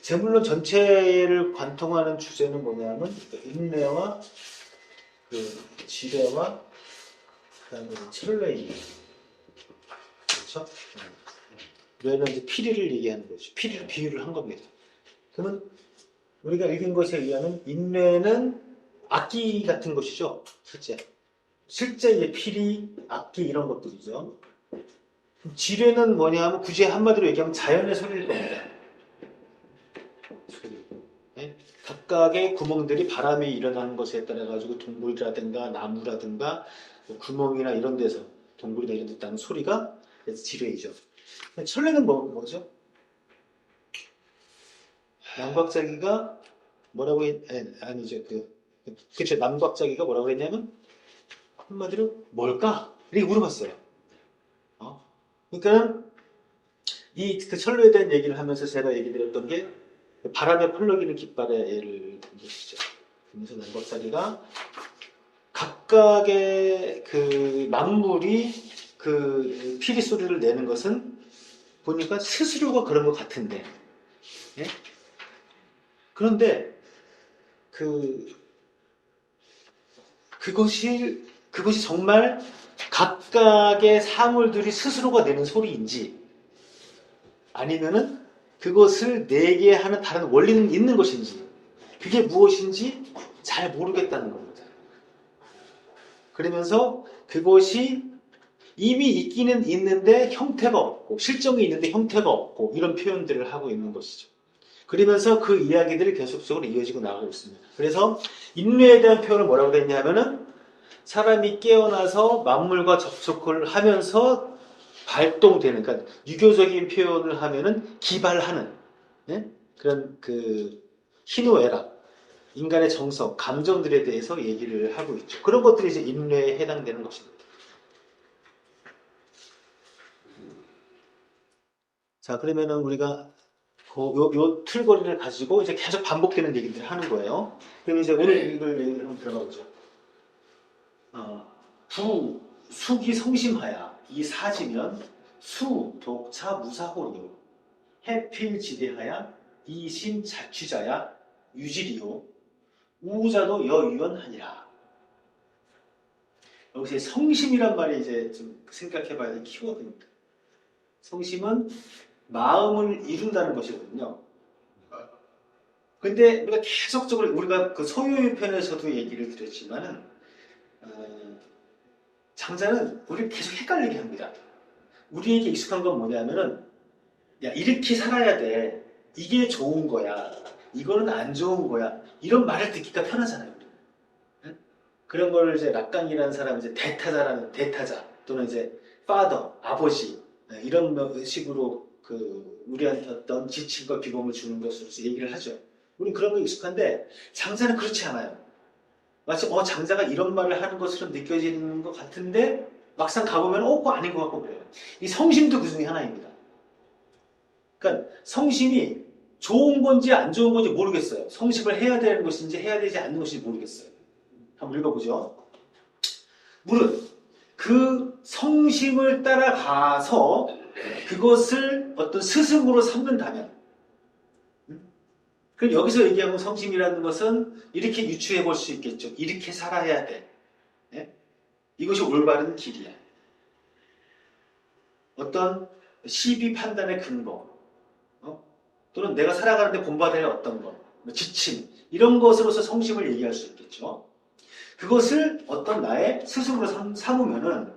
제물론 전체를 관통하는 주제는 뭐냐면 인내와 지뢰와 그다음에 첼로레이, 그렇죠? 뇌는 이제 피리를 얘기하는 거죠. 피리를 비유를 한 겁니다. 그러면 우리가 읽은 것에 의하면 인뇌는 악기 같은 것이죠. 실제 이제 피리, 악기 이런 것들이죠. 지뢰는 뭐냐 하면 굳이 한마디로 얘기하면 자연의 소리일 겁니다. 소리. 네? 각각의 구멍들이 바람이 일어나는 것에 따라 가지고 동물이라든가 나무라든가 뭐 구멍이나 이런 데서 동굴이나 이런 데 나는 소리가 지뢰이죠. 철레는 뭐죠? 남곽자기가 뭐라고 아니죠. 그쵸. 남곽자기가 뭐라고 했냐면 한마디로 뭘까? 이렇게 물어봤어요. 그러니까 그 철로에 대한 얘기를 하면서 제가 얘기 드렸던 게 바람에 펄럭이는 깃발의 예를 든 것이죠. 그래서 남곽자기가 각각의 그 만물이 그 피리 소리를 내는 것은 보니까 스스로가 그런 것 같은데, 예? 그런데 그것이 정말 각각의 사물들이 스스로가 내는 소리인지 아니면은 그것을 내게 하는 다른 원리는 있는 것인지 그게 무엇인지 잘 모르겠다는 겁니다. 그러면서 그것이 이미 있기는 있는데 형태가 없고 실정이 있는데 형태가 없고 이런 표현들을 하고 있는 것이죠. 그러면서 그 이야기들이 계속적으로 이어지고 나가고 있습니다. 그래서 인류에 대한 표현을 뭐라고 했냐면은 사람이 깨어나서 만물과 접촉을 하면서 발동되는, 그러니까 유교적인 표현을 하면은 기발하는, 예? 그런 희노애락, 인간의 정서, 감정들에 대해서 얘기를 하고 있죠. 그런 것들이 이제 인류에 해당되는 것입니다. 자, 그러면은 우리가 요 틀거리를 가지고 이제 계속 반복되는 얘기들을 하는 거예요. 그럼 이제 오늘 읽을 얘기를 한번 들어가 보죠. 숙이 성심하야 이 사지면 수 독차 무사호요 해필지대하야 이심 자취자야 유지리요 우자도 여유연하니라. 여기서 성심이란 말이 이제 좀 생각해봐야 될 키워드입니다. 성심은 마음을 이룬다는 것이거든요. 근데 우리가 계속적으로 우리가 그 소유의 편에서도 얘기를 드렸지만은 장자는 우리를 계속 헷갈리게 합니다. 우리에게 익숙한 건 뭐냐면은 야 이렇게 살아야 돼. 이게 좋은 거야. 이거는 안 좋은 거야. 이런 말을 듣기가 편하잖아요. 응? 그런 걸 이제 락강이라는 사람은 이제 대타자라는 대타자 또는 이제 father 아버지 이런 식으로 우리한테 어떤 지침과 규범을 주는 것으로 얘기를 하죠. 우리는 그런 거 익숙한데 장자는 그렇지 않아요. 마치 장자가 이런 말을 하는 것으로 느껴지는 것 같은데 막상 가보면 그거 아닌 것 같고 그래요. 이 성심도 그 중에 하나입니다. 그러니까 성심이 좋은 건지 안 좋은 건지 모르겠어요. 성심을 해야 되는 것인지 해야 되지 않는 것인지 모르겠어요. 한번 읽어보죠. 무릇 그 성심을 따라가서 그것을 어떤 스승으로 삼는다면 그럼 여기서 얘기하는 성심이라는 것은 이렇게 유추해 볼 수 있겠죠. 이렇게 살아야 돼. 예? 이것이 올바른 길이야. 어떤 시비 판단의 근거 또는 내가 살아가는데 본받아야 할 어떤 것, 지침 이런 것으로서 성심을 얘기할 수 있겠죠. 그것을 어떤 나의 스승으로 삼으면은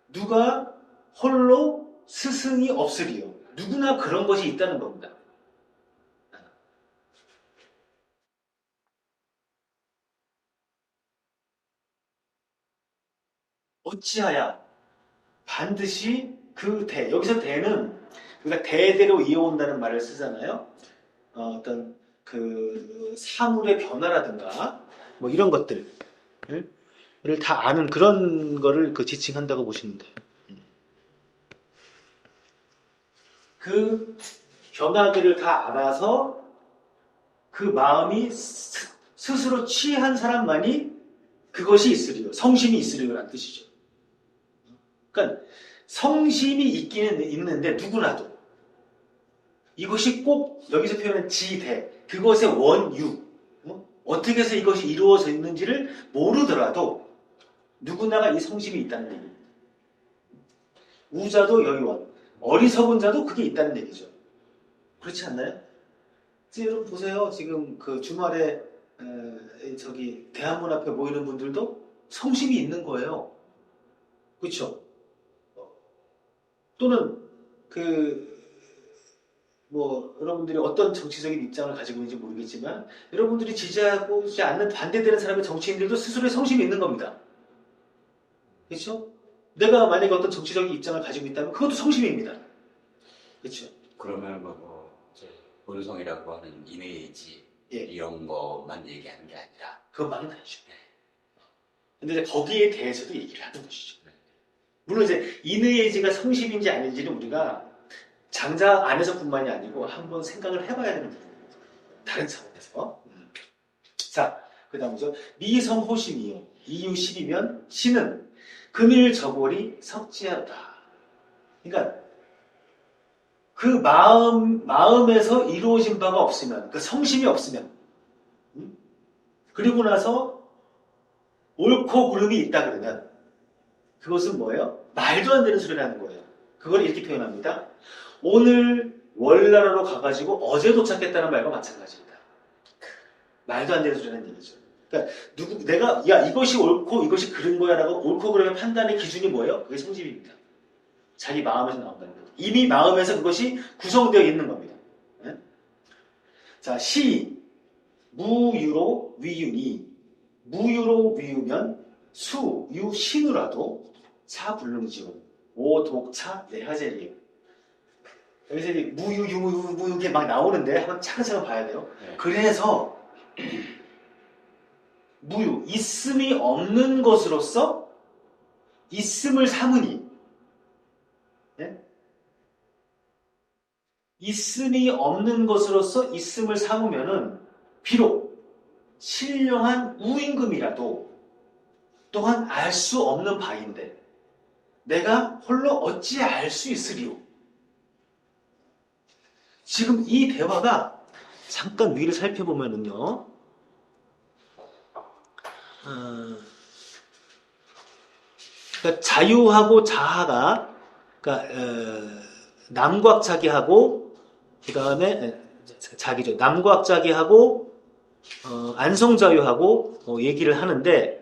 누가 홀로 스승이 없으리요. 누구나 그런 것이 있다는 겁니다. 어찌하야 반드시 여기서 대는 우리가 대대로 이어온다는 말을 쓰잖아요. 어떤 사물의 변화라든가 뭐 이런 것들을 다 아는 그런 거를 지칭한다고 보시면 돼요. 그 변화들을 다 알아서 그 마음이 스스로 취한 사람만이 그것이 있으리요. 성심이 있으리요라는 뜻이죠. 그러니까 성심이 있기는 있는데 누구나도 이것이 꼭 여기서 표현한 지대, 그것의 원유, 어떻게 해서 이것이 이루어져 있는지를 모르더라도 누구나가 이 성심이 있다는 얘기입니다. 우자도 여의원, 어리석은 자도 그게 있다는 얘기죠. 그렇지 않나요? 여러분 보세요. 지금 그 주말에 저기 대한문 앞에 모이는 분들도 성심이 있는 거예요. 그렇죠? 또는 여러분들이 어떤 정치적인 입장을 가지고 있는지 모르겠지만 여러분들이 지지하지 않는 반대되는 사람의 정치인들도 스스로의 성심이 있는 겁니다. 그렇죠? 내가 만약에 어떤 정치적인 입장을 가지고 있다면 그것도 성심입니다. 그렇죠? 그러면 이제 본성이라고 하는 이미지 이런 것만 얘기하는 게 아니라 그것만은 아니죠. 근데 이제 거기에 대해서도 얘기를 하는 것이죠. 물론 이제 인의예지가 성심인지 아닌지는 우리가 장자 안에서뿐만이 아니고 한번 생각을 해봐야 되는 부분입니다. 다른 차원에서. 자, 그 다음이죠. 미성호심이요. 이유 10이면 신은 금일저골이 석지하다. 그러니까 그 마음에서 이루어진 바가 없으면, 그 성심이 없으면, 그리고 나서 옳고 그름이 있다 그러면 그것은 뭐예요? 말도 안 되는 소리라는 거예요. 그걸 이렇게 표현합니다. 오늘 월나라로 가가지고 어제 도착했다는 말과 마찬가지입니다. 말도 안 되는 소리라는 얘기죠. 그러니까 야 이것이 옳고 이것이 그른 거야라고 옳고 그름의 판단의 기준이 뭐예요? 그게 성심입니다. 자기 마음에서 나온다는 거죠. 이미 마음에서 그것이 구성되어 있는 겁니다. 네? 자, 무유로 위유니 무유로 위유면 수, 유, 신우라도 차불능지원 오독차 내하제리. 여기서 이제 무유, 유무 이게 막 나오는데 한번 차근차근 봐야 돼요. 네. 그래서 무유, 있음이 없는 것으로서 있음을 삼으니, 네? 있음이 없는 것으로서 있음을 삼으면은 비록 신령한 우임금이라도 또한 알 수 없는 바인데 내가 홀로 어찌 알 수 있으리요. 지금 이 대화가 잠깐 위를 살펴보면은요. 그러니까 자유하고 자하가 그러니까 남곽자기하고 그 다음에 자기죠. 남곽자기하고 안성자유하고 얘기를 하는데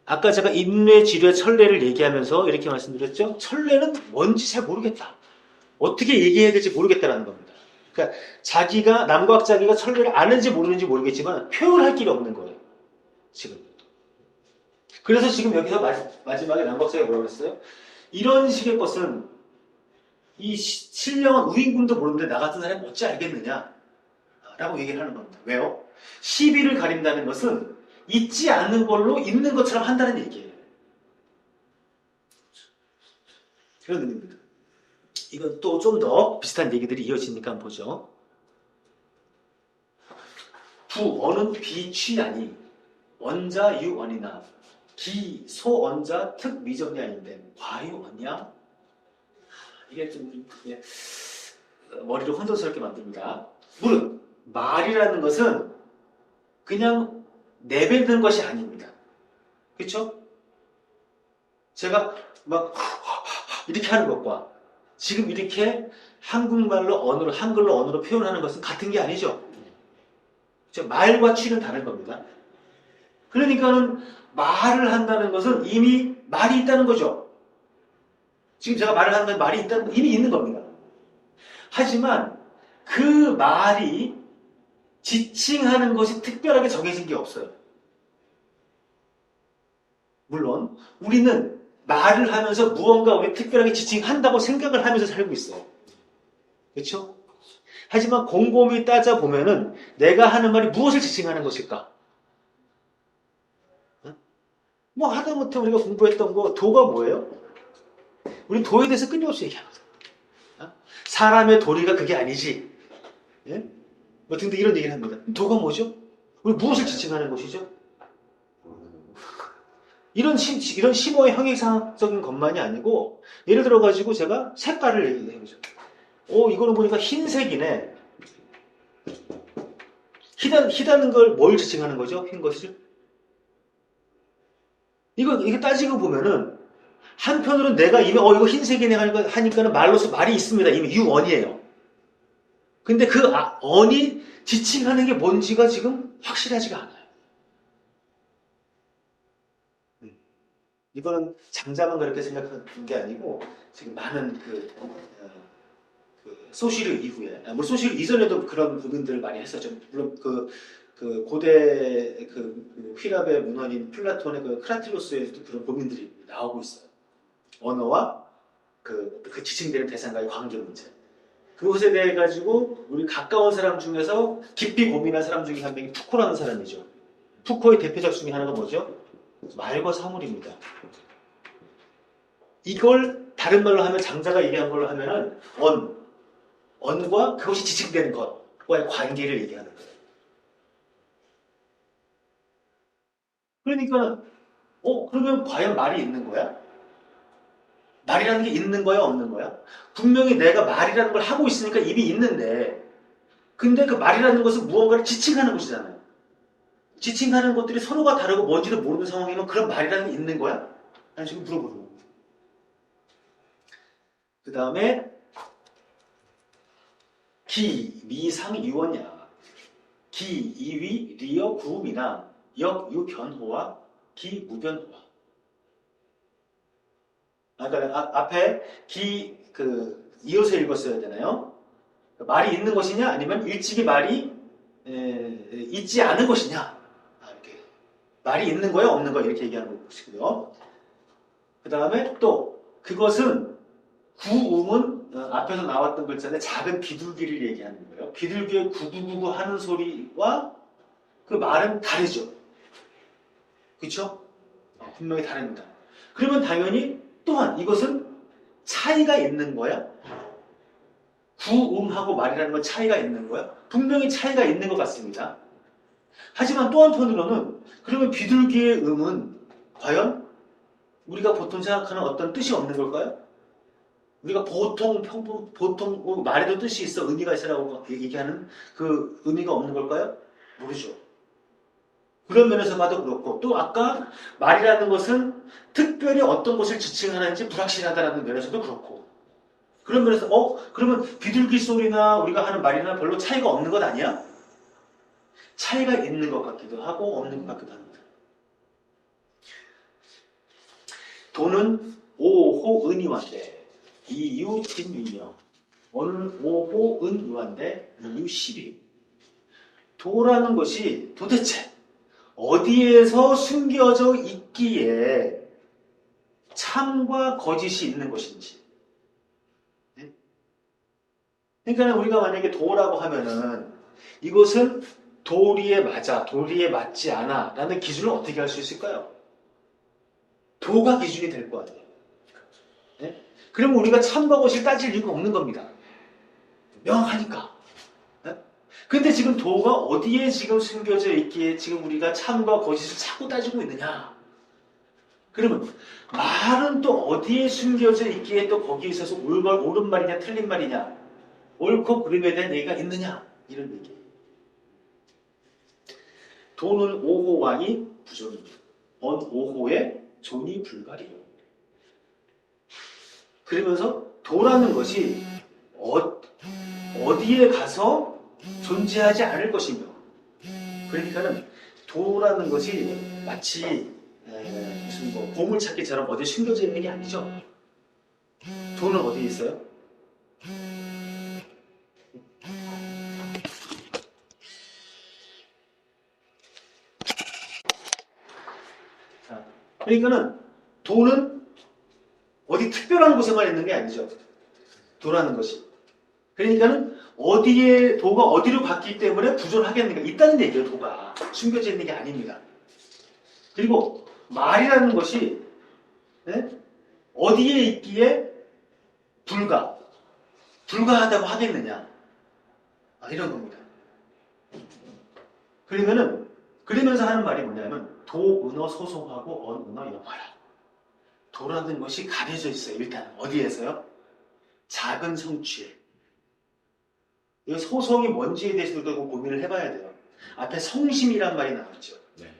아까 제가 인뇌, 지뢰, 천례를 얘기하면서 이렇게 말씀드렸죠. 천례는 뭔지 잘 모르겠다. 어떻게 얘기해야 될지 모르겠다라는 겁니다. 그러니까 자기가 남곽자기가 천례를 아는지 모르는지 모르겠지만 표현할 길이 없는 거예요. 지금. 그래서 지금 여기서 마지막에 남곽자기가 뭐라고 했어요? 이런 식의 것은 이 신령한 우임금도 모르는데 나 같은 사람이 어찌 알겠느냐? 라고 얘기를 하는 겁니다. 왜요? 시비를 가린다는 것은 있지 않는 걸로 있는 것처럼 한다는 얘기예요. 그런 의미입니다. 이건 또 좀 더 비슷한 얘기들이 이어지니까 한번 보죠. 부원은 비취하니 원자 유원이나 기소원자 특미정이 아닌데 과유원이야? 이게 좀 머리를 혼돈스럽게 만듭니다. 물은 말이라는 것은 그냥 내뱉는 것이 아닙니다. 그렇죠? 제가 막 이렇게 하는 것과 지금 이렇게 한글로 언어로 표현하는 것은 같은 게 아니죠. 그렇죠? 말과 취는 다른 겁니다. 그러니까는 말을 한다는 것은 이미 말이 있다는 거죠. 지금 제가 말을 하는 건 말이 있다는 건 이미 있는 겁니다. 하지만 그 말이 지칭하는 것이 특별하게 정해진 게 없어요. 물론 우리는 말을 하면서 무언가 우리 특별하게 지칭한다고 생각을 하면서 살고 있어요. 그렇죠? 하지만 곰곰이 따져보면은 내가 하는 말이 무엇을 지칭하는 것일까? 뭐 하다못해 우리가 공부했던 거 도가 뭐예요? 우리 도에 대해서 끊임없이 얘기하거든. 사람의 도리가 그게 아니지. 예? 뭐 등등 이런 얘기를 합니다. 도가 뭐죠? 우리 무엇을 지칭하는 것이죠? 이런 심오의 형이상적인 것만이 아니고 예를 들어가지고 제가 색깔을 얘기해보죠. 이거는 보니까 흰색이네. 희다는 걸 뭘 지칭하는 거죠? 흰 것을? 이거 따지고 보면은, 한편으로는 내가 이미, 이거 흰색이네 하니까는 말로서 말이 있습니다. 이미 유언이에요. 근데 그 언이 지칭하는 게 뭔지가 지금 확실하지가 않아요. 이거는 장자만 그렇게 생각하는 게 아니고, 지금 많은 그 소시르 이후에, 뭐 소시르 이전에도 그런 부분들을 많이 했었죠. 물론 그 고대 그 휘랍의 문헌인 플라톤의 그 크라틸로스에서도 그런 고민들이 나오고 있어요. 언어와 그 지칭되는 대상과의 관계 문제. 그것에 대해 가지고 우리 가까운 사람 중에서 깊이 고민한 사람 중에 한 명이 푸코라는 사람이죠. 푸코의 대표작 중에 하나가 뭐죠? 말과 사물입니다. 이걸 다른 말로 하면 장자가 얘기한 걸로 하면은 언과 그것이 지칭되는 것과의 관계를 얘기하는 거예요. 그러니까 그러면 과연 말이 있는 거야? 말이라는 게 있는 거야, 없는 거야? 분명히 내가 말이라는 걸 하고 있으니까 입이 있는데, 근데 그 말이라는 것은 무언가를 지칭하는 것이잖아요. 지칭하는 것들이 서로가 다르고 뭔지도 모르는 상황이면 그런 말이라는 게 있는 거야? 아니, 지금 물어보는 거예요. 그 다음에 기, 미상, 유언야. 기, 이위, 리어, 구음이나 역, 유, 변호와 기, 무변호와. 그러니까 앞에 기, 이어서 읽었어야 되나요? 말이 있는 것이냐 아니면 일찍이 말이 있지 않은 것이냐. 이렇게 말이 있는 거야 없는 거야 이렇게 얘기하는 것이고요. 그 다음에 또 그것은 구음은 앞에서 나왔던 글자인데 작은 비둘기를 얘기하는 거예요. 비둘기의 구구구구 하는 소리와 그 말은 다르죠. 그렇죠? 분명히 다릅니다. 그러면 당연히 또한 이것은 차이가 있는 거야? 구음하고 말이라는 건 차이가 있는 거야? 분명히 차이가 있는 것 같습니다. 하지만 또 한편으로는 그러면 비둘기의 음은 과연 우리가 보통 생각하는 어떤 뜻이 없는 걸까요? 우리가 보통 말에도 뜻이 있어 의미가 있어라고 얘기하는 그 의미가 없는 걸까요? 모르죠. 그런 면에서 봐도 그렇고 또 아까 말이라는 것은 특별히 어떤 것을 지칭하는지 불확실하다는 면에서도 그렇고 그런 면에서 그러면 비둘기 소리나 우리가 하는 말이나 별로 차이가 없는 것 아니야? 차이가 있는 것 같기도 하고 없는 것 같기도 합니다. 도는 오호 은이완데 이유 진유이며 오는 오호 은유완데 이유 십이. 도라는 것이 도대체 어디에서 숨겨져 있기에 참과 거짓이 있는 것인지. 그러니까 우리가 만약에 도라고 하면은 이것은 도리에 맞아, 도리에 맞지 않아 라는 기준을 어떻게 할 수 있을까요? 도가 기준이 될 거 아니에요. 네? 그러면 우리가 참과 거짓을 따질 이유가 없는 겁니다. 명확하니까. 네? 근데 지금 도가 어디에 지금 숨겨져 있기에 지금 우리가 참과 거짓을 자꾸 따지고 있느냐? 그러면 말은 또 어디에 숨겨져 있기에 또 거기에 있어서 옳은 말이냐 틀린 말이냐 옳고 그름에 대한 얘기가 있느냐 이런 얘기예요. 도는 오호왕이 부존입니다. 오호의 존이 불가리요. 그러면서 도라는 것이 어디에 가서 존재하지 않을 것이며 그러니까는 도라는 것이 마치 무슨 뭐 보물찾기처럼 어디에 숨겨져 있는 게 아니죠. 도는 어디에 있어요? 자, 그러니까는 도는 어디 특별한 곳에만 있는 게 아니죠. 도라는 것이. 그러니까는 도가 어디로 갔기 때문에 부존하겠는가 있다는 얘기예요. 도가 숨겨져 있는 게 아닙니다. 그리고 말이라는 것이 어디에 있기에 불가하다고 하겠느냐 이런 겁니다. 그러면서 하는 말이 뭐냐면 도은어 소송하고 언은어 영화라. 도라는 것이 가려져 있어요. 일단 어디에서요? 작은 성취에 이 소성이 뭔지에 대해서도 고민을 해봐야 돼요. 앞에 성심이란 말이 나왔죠. 네.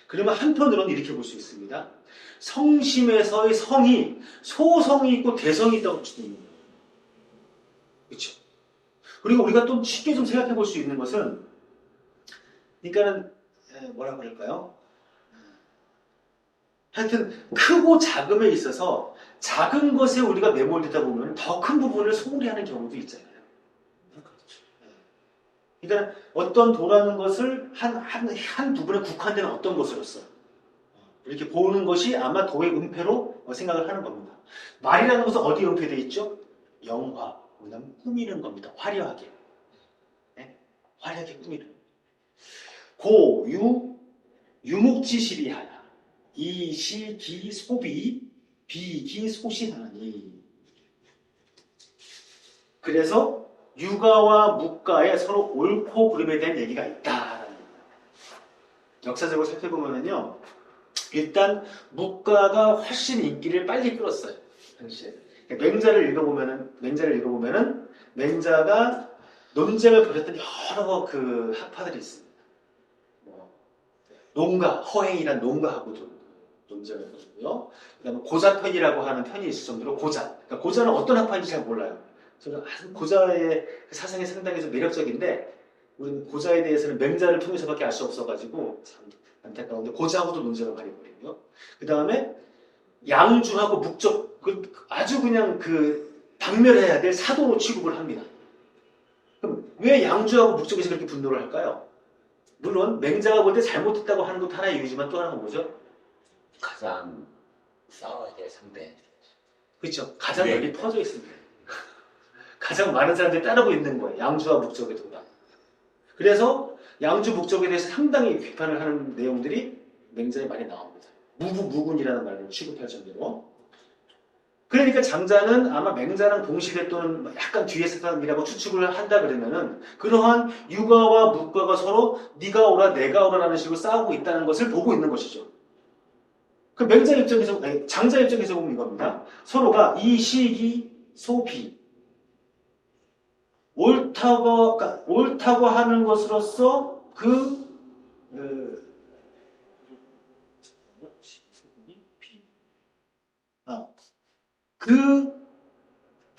그러면 한편으로는 이렇게 볼 수 있습니다. 성심에서의 성이 소성이 있고 대성이 있다고 볼 수도 있는 거예요. 그렇죠? 그리고 우리가 또 쉽게 좀 생각해 볼 수 있는 것은, 그러니까는 뭐라고 할까요? 하여튼 크고 작음에 있어서 작은 것에 우리가 매몰되다 보면 더 큰 부분을 소홀히 하는 경우도 있잖아요. 그러니까 어떤 도라는 것을 한 부분에 국한된 어떤 것으로서 이렇게 보는 것이 아마 도의 은폐로 생각을 하는 겁니다. 말이라는 것은 어디에 은폐되어 있죠? 영화, 그다음 꾸미는 겁니다. 화려하게. 네? 화려하게 꾸미는. 고, 유, 유목지실이하야. 이, 시, 기, 소비, 비, 기, 소시하니. 그래서 유가와 묵가에 서로 옳고 그름에 대한 얘기가 있다. 역사적으로 살펴보면요, 일단 묵가가 훨씬 인기를 빨리 끌었어요. 당시에. 맹자를 읽어보면은 맹자가 논쟁을 벌였던 여러 그 학파들이 있습니다. 뭐 농가, 허행이란 농가하고도 논쟁을 벌였고요. 그다음에 고자편이라고 하는 편이 있을 정도로 고자. 그러니까 고자는 어떤 학파인지 잘 몰라요. 저는 고자의 사상이 상당히 좀 매력적인데, 우리는 고자에 대해서는 맹자를 통해서밖에 알 수 없어가지고 참 안타까운데, 고자하고도 논쟁을 많이 벌이고요. 그 다음에 양주하고 묵적, 아주 그냥 박멸해야 될 사도로 취급을 합니다. 그럼 왜 양주하고 묵적에서 그렇게 분노를 할까요? 물론 맹자가 볼 때 잘못했다고 하는 것도 하나의 이유지만, 또 하나가 뭐죠? 가장 싸워야 될 상대. 그렇죠. 가장 널리 퍼져 있습니다. 가장 많은 사람들이 따르고 있는 거예요. 양주와 묵적의 도가. 그래서 양주 묵적에 대해서 상당히 비판을 하는 내용들이 맹자에 많이 나옵니다. 무군이라는 말을 취급할 정도로. 그러니까 장자는 아마 맹자랑 동시대 또는 약간 뒤에 사람이라고 추측을 한다 그러면은, 그러한 유가와 묵가가 서로 네가 오라 내가 오라라는 식으로 싸우고 있다는 것을 보고 있는 것이죠. 그 맹자 입장에서, 장자 입장에서 보면 이겁니다. 서로가 이 시기 소비, 옳다고 하는 것으로서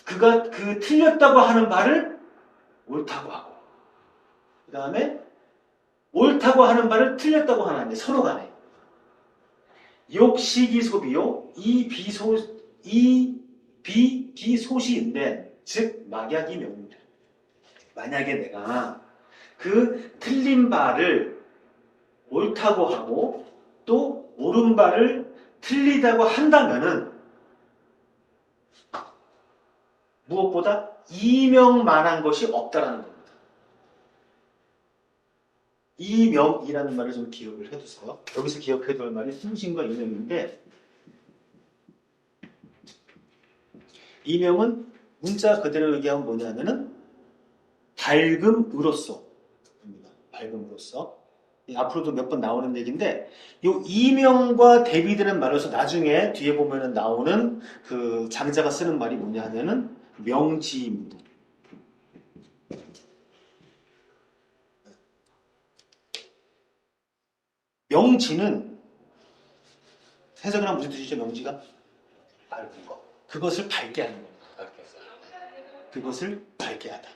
그가 틀렸다고 하는 말을 옳다고 하고, 그 다음에 옳다고 하는 말을 틀렸다고 하는, 서로 간에 욕시기 소비요, 비소시인데, 즉 막약이 명입니다. 만약에 내가 그 틀린 바를 옳다고 하고 또 옳은 바를 틀리다고 한다면은, 무엇보다 이명만한 것이 없다라는 겁니다. 이명이라는 말을 좀 기억을 해두세요. 여기서 기억해둘 말이 승신과 이명인데, 이명은 문자 그대로 얘기하면 뭐냐면은 밝음으로써, 밝음으로써. 앞으로도 몇 번 나오는 얘기인데, 이 이명과 대비되는 말로서 나중에 뒤에 보면은 나오는 그 장자가 쓰는 말이 뭐냐 하면은 명지입니다. 명지는 해석을 하면 무슨 뜻이죠? 명지가 밝은 거. 그것을 밝게 하는 겁니다. 그것을 밝게 하다.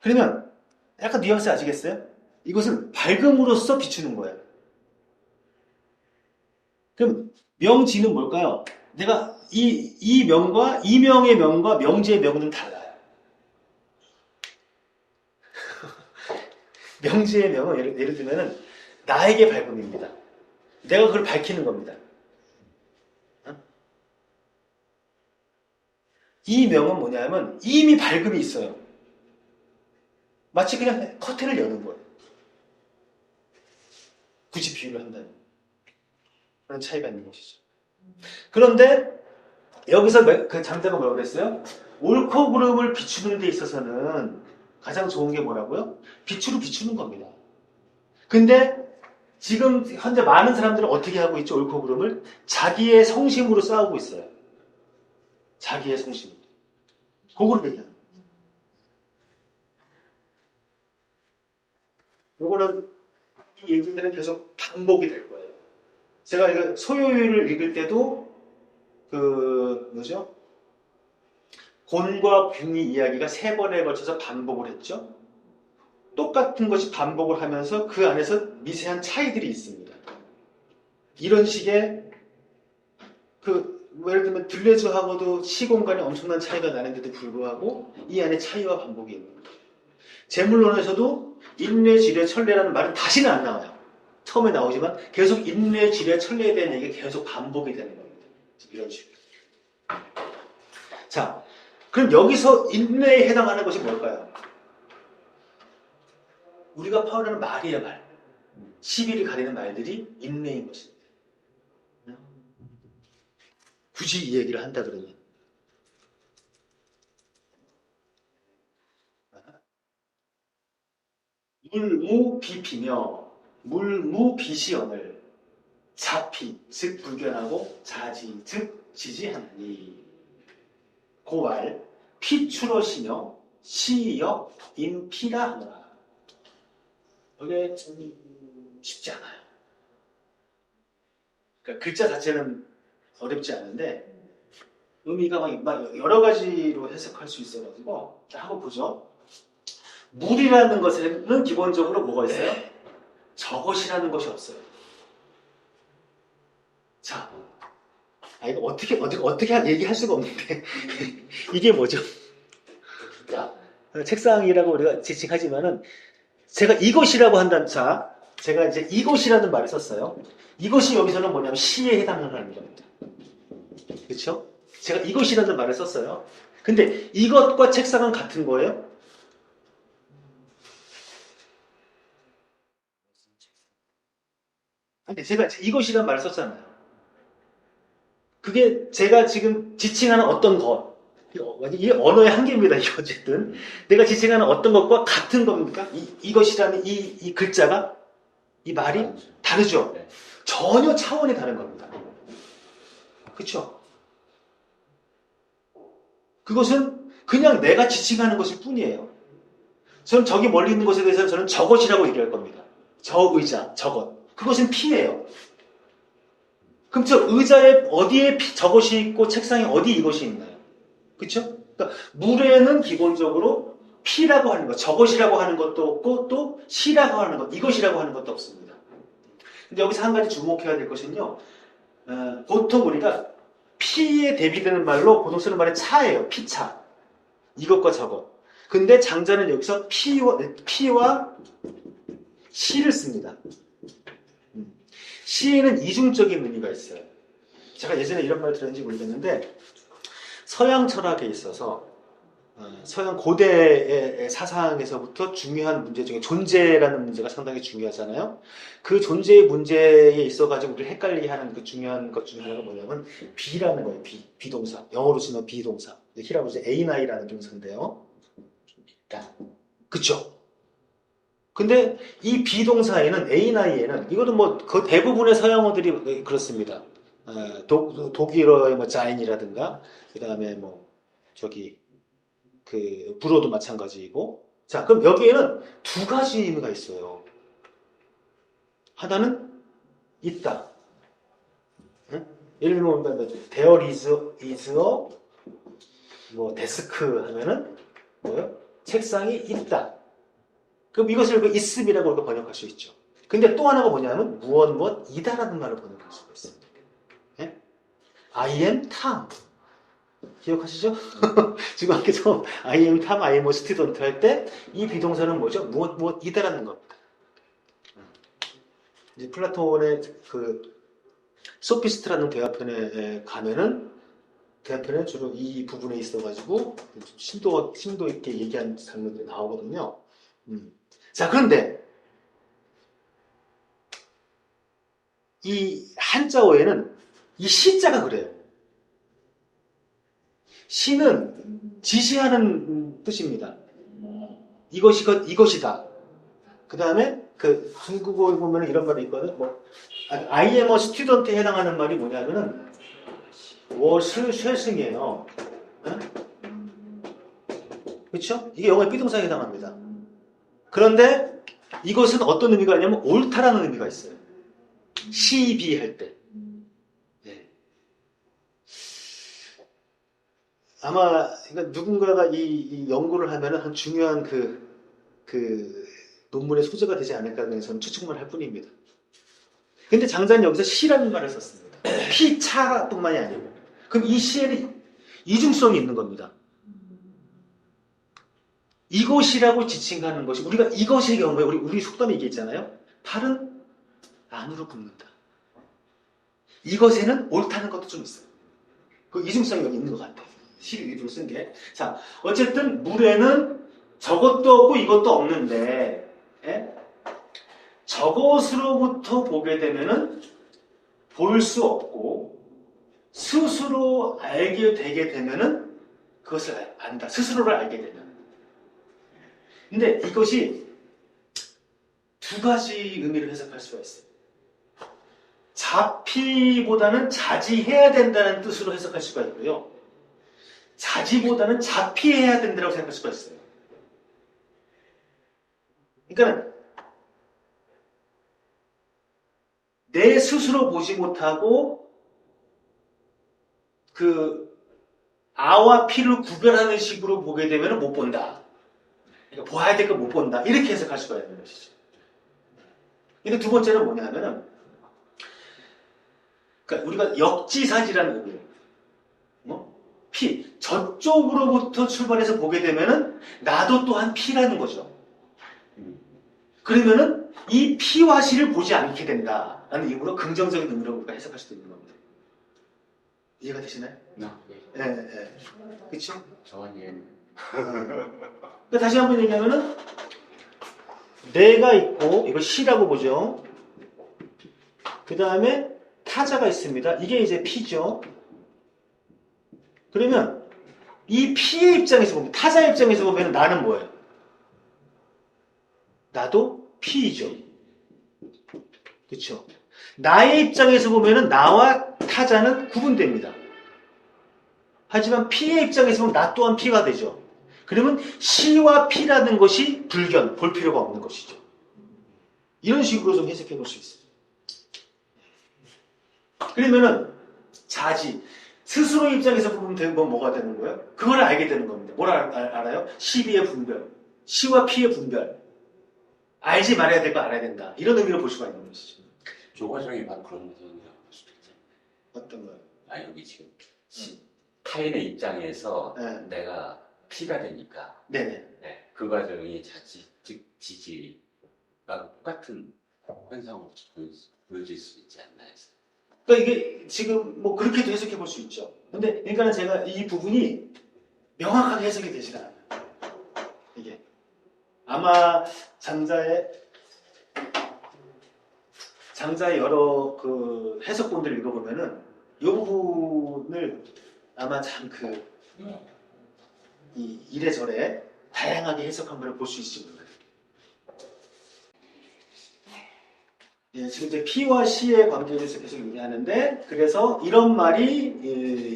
그러면 약간 뉘앙스 아시겠어요? 이것을 밝음으로써 비추는 거예요. 그럼 명지는 뭘까요? 내가 이 명과 이명의 명과 명지의 명은 달라요. 명지의 명은 예를 들면은 나에게 밝음입니다. 내가 그걸 밝히는 겁니다. 이 명은 뭐냐면 이미 밝음이 있어요. 마치 그냥 커튼을 여는 거예요. 굳이 비유를 한다면. 그런 차이가 있는 것이죠. 그런데 여기서 그 장자가 뭐라고 그랬어요? 옳고 그름을 비추는 데 있어서는 가장 좋은 게 뭐라고요? 빛으로 비추는 겁니다. 근데 지금 현재 많은 사람들은 어떻게 하고 있죠? 옳고 그름을 자기의 성심으로 싸우고 있어요. 자기의 성심. 그거를 얘기하는 거예요. 요거는 이 얘기들은 계속 반복이 될 거예요. 제가 이거 소요율을 읽을 때도 뭐죠? 곤과 균이 이야기가 3번에 걸쳐서 반복을 했죠. 똑같은 것이 반복을 하면서 그 안에서 미세한 차이들이 있습니다. 이런 식의 예를 들면 들레즈하고도 시공간에 엄청난 차이가 나는데도 불구하고 이 안에 차이와 반복이 있는 거예요. 재물론에서도 인내, 지뢰, 천례라는 말은 다시는 안 나와요. 처음에 나오지만 계속 인내, 지뢰, 천례에 대한 얘기가 계속 반복이 되는 겁니다. 이런 식으로. 자, 그럼 여기서 인내에 해당하는 것이 뭘까요? 우리가 파악하는 말이에요, 말. 시비를 가리는 말들이 인내인 것입니다. 굳이 이 얘기를 한다 그러면. 물무비피며 물무비시언을 자피, 즉 불견하고 자지, 즉 지지하나니 고알 피추러시며 시역 인피라 하노라. 이게 좀 쉽지 않아요. 그러니까 글자 자체는 어렵지 않은데 의미가 막 여러 가지로 해석할 수 있어가지고 자, 한번 보죠. 물이라는 것에는 기본적으로 뭐가 있어요? 저것이라는 것이 없어요. 자, 이거 어떻게 얘기할 수가 없는데 이게 뭐죠? 자, 책상이라고 우리가 지칭하지만은 제가 이것이라고 한다는 자, 제가 이제 이것이라는 말을 썼어요. 이것이 여기서는 뭐냐면 시에 해당하는 겁니다. 그렇죠? 제가 이것이라는 말을 썼어요. 근데 이것과 책상은 같은 거예요? 아니, 제가 이것이라는 말을 썼잖아요. 그게 제가 지금 지칭하는 어떤 것, 이게 언어의 한계입니다. 이게 어쨌든 내가 지칭하는 어떤 것과 같은 겁니까? 이것이라는 이 글자가 이 말이 다르죠. 네. 전혀 차원이 다른 겁니다. 그렇죠? 그것은 그냥 내가 지칭하는 것일 뿐이에요. 저는 저기 멀리 있는 것에 대해서 저는 저것이라고 얘기할 겁니다. 저 의자, 저것. 그것은 피예요. 그럼 저 의자에 어디에 저것이 있고 책상에 어디 이것이 있나요? 그렇죠? 그러니까 물에는 기본적으로 피라고 하는 것, 저것이라고 하는 것도 없고 또 시라고 하는 것, 이것이라고 하는 것도 없습니다. 근데 여기서 한 가지 주목해야 될 것은요. 보통 우리가 피에 대비되는 말로 보통 쓰는 말이 차예요. 피차. 이것과 저것. 근데 장자는 여기서 피와 시를 씁니다. 시에는 이중적인 의미가 있어요. 제가 예전에 이런 말 들었는지 모르겠는데 서양 철학에 있어서 서양 고대의 사상에서부터 중요한 문제 중에 존재라는 문제가 상당히 중요하잖아요. 그 존재의 문제에 있어가지고 우리를 헷갈리게 하는 그 중요한 것 중에 하나가 뭐냐면 비라는 거예요. 비동사. 영어로 치면 비동사. 히라고 이제 에이나이라는 동사인데요. 그쵸? 근데 이 비동사에는 에이나이에는 이것도 뭐 그 대부분의 서양어들이 그렇습니다. 독일어의 뭐 자인이라든가 그 다음에 뭐 저기 그 불어도 마찬가지이고. 자, 그럼 여기에는 두 가지 의미가 있어요. 하나는 있다. 응? 예를 들면 there is a 뭐 데스크 하면은 뭐요? 책상이 있다. 그럼 이것을 그 있음이라고 우리가 번역할 수 있죠. 근데 또 하나가 뭐냐면 무엇이다라는 말을 번역할 수가 있습니다. 예? I am Tom. 기억하시죠? 지금 아까 처음 I am Tom, I am a student 할 때 이 비동사는 뭐죠? 무엇이다라는 겁니다. 이제 플라톤의 그 소피스트라는 대화편에 가면은 대화편에 주로 이 부분에 있어가지고 심도 있게 얘기한 장면들이 나오거든요. 자, 그런데 이 한자어에는 이 시자가 그래요. 시는 지시하는 뜻입니다. 이것이다. 그 다음에 그 중국어에 보면 이런 말이 있거든. 뭐 I am a student에 해당하는 말이 뭐냐면은 我是学生이에요. 그렇죠? 이게 영어의 비동사에 해당합니다. 그런데 이것은 어떤 의미가 있냐면 옳다라는 의미가 있어요. 시비할 때. 네. 아마 그러니까 누군가가 이 연구를 하면은 한 중요한 그 논문의 소재가 되지 않을까 해서 추측만 할 뿐입니다. 근데 장자는 여기서 시라는 말을 썼습니다. 피차뿐만이 아니고. 그럼 이 시에는 이중성이 있는 겁니다. 이것이라고 지칭하는 것이 우리가 이것의 경우에 우리 속담에 이게 있잖아요. 팔은 안으로 굽는다. 이것에는 옳다는 것도 좀 있어요. 그 이중성이 여기 있는 것 같아요. 시를 일부러 쓴 게. 자, 어쨌든 물에는 저것도 없고 이것도 없는데, 예? 저것으로부터 보게 되면은 볼 수 없고 스스로 알게 되게 되면은 그것을 안다. 스스로를 알게 되면. 근데 이것이 두 가지 의미를 해석할 수가 있어요. 자피보다는 자지해야 된다는 뜻으로 해석할 수가 있고요. 자지보다는 자피해야 된다고 생각할 수가 있어요. 그러니까 내 스스로 보지 못하고 그 아와 피를 구별하는 식으로 보게 되면 못 본다. 그러니까 봐야 될 거 못 본다. 이렇게 해석할 수가 있는 것이죠. 근데 두 번째는 뭐냐 하면은 그러니까 우리가 역지사지라는 의미예요. 피. 저쪽으로부터 출발해서 보게 되면은 나도 또한 피라는 거죠. 그러면은 이 피와 시를 보지 않게 된다라는 이유로 긍정적인 의미로 우리가 해석할 수도 있는 겁니다. 이해가 되시나요? 예, 예. 그쵸? 저한 이해는. 그러니까 다시 한번 얘기하면은 내가 있고 이걸 시라고 보죠. 그 다음에 타자가 있습니다. 이게 이제 피죠. 그러면 이 피의 입장에서 보면 타자 입장에서 보면 나는 뭐예요? 나도 피이죠. 그렇죠? 나의 입장에서 보면 나와 타자는 구분됩니다. 하지만 피의 입장에서 보면 나 또한 피가 되죠. 그러면 시와 피라는 것이 불견, 볼 필요가 없는 것이죠. 이런 식으로 좀 해석해 볼 수 있어요. 그러면은 자지, 스스로 입장에서 보면 뭐가 되는 거예요? 그걸 알게 되는 겁니다. 뭘 알아요? 시비의 분별, 시와 피의 분별. 알지 말아야 될 거 알아야 된다. 이런 의미로 볼 수가 있는 것이죠. 조과정이 바로 그런 거라고 볼 수도 있잖아요. 어떤 거요? 아, 여기 지금 타인의 입장에서 네. 내가 피가 되니까 네네. 네, 그 과정이 자지, 즉 지지가 똑같은 현상으로 보여질 수 있지 않나 해서. 그러니까 이게 지금 뭐 그렇게도 해석해 볼 수 있죠. 근데 그러니까 제가 이 부분이 명확하게 해석이 되지가 않아요. 이게 아마 장자의 여러 그 해석본들을 읽어보면은 이 부분을 아마 참 이 이래저래 다양하게 해석한 것을 볼 수 있습니다. 예, 지금 이제 P와 C의 관계에 대해서 계속 얘기하는데, 그래서 이런 말이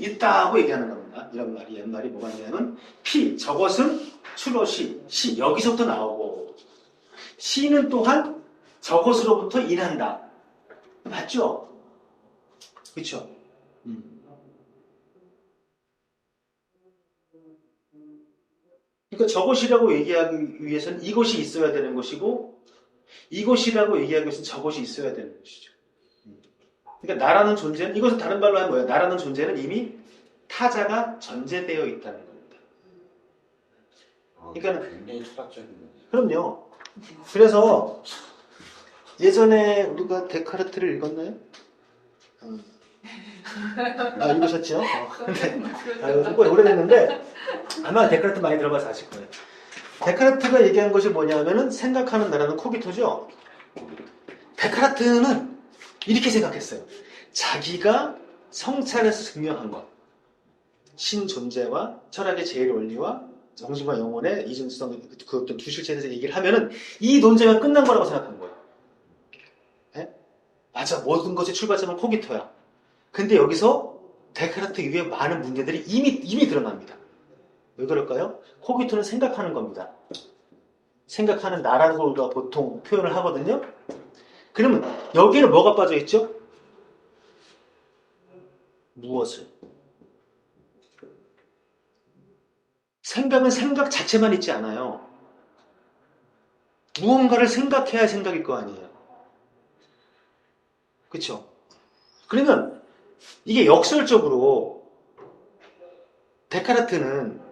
있다고 얘기하는 겁니다. 이런 말이, 옛말이 뭐가 있냐면, P, 저것은 추로 C, 여기서부터 나오고, C는 또한 저것으로부터 인한다. 맞죠? 그쵸? 그러니까 저것이라고 얘기하기 위해서는 이것이 있어야 되는 것이고, 이것이라고 얘기하기 위해서는 저것이 있어야 되는 것이죠. 그러니까 나라는 존재는, 이것은 다른 말로 하면 뭐예요? 나라는 존재는 이미 타자가 전제되어 있다는 겁니다. 그러니까 굉장히 철학적인. 그럼요. 그래서 예전에 우리가 데카르트를 읽었나요? 읽으셨죠? 이거 오래됐는데 아마 데카르트 많이 들어봐서 아실 거예요. 데카르트가 얘기한 것이 뭐냐면은 생각하는 나라는 코기토죠. 데카르트는 이렇게 생각했어요. 자기가 성찰에서 증명한 것, 신존재와 철학의 제일 원리와 정신과 영혼의 이중성, 그 어떤 두 실체에 대해서 얘기를 하면은 이 논쟁은 끝난 거라고 생각한 거예요. 네? 맞아, 모든 것의 출발점은 코기토야. 근데 여기서 데카르트 이후에 많은 문제들이 이미 드러납니다. 왜 그럴까요? 코기토는 생각하는 겁니다. 생각하는 나라고 우리가 보통 표현을 하거든요. 그러면 여기에는 뭐가 빠져 있죠? 무엇을? 생각은 생각 자체만 있지 않아요. 무언가를 생각해야 생각일 거 아니에요. 그렇죠? 그러면 이게 역설적으로 데카르트는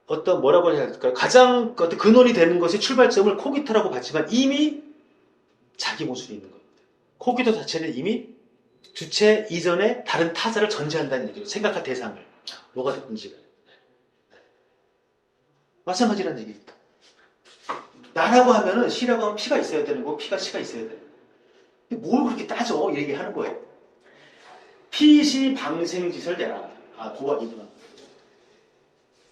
어떤 뭐라고 해야 될까요? 가장 어떤 근원이 되는 것이 출발점을 코기토라고 봤지만 이미 자기 모습이 있는 겁니다. 코기토 자체는 이미 주체 이전에 다른 타자를 전제한다는 얘기죠. 생각할 대상을. 뭐가 됐든지. 마찬가지라는 얘기입니다. 나라고 하면은 시라고 하면 피가 있어야 되는 거고 피가 시가 있어야 돼요. 뭘 그렇게 따져? 이 얘기하는 거예요. 피시 방생지설 내라. 아, 고학이구나.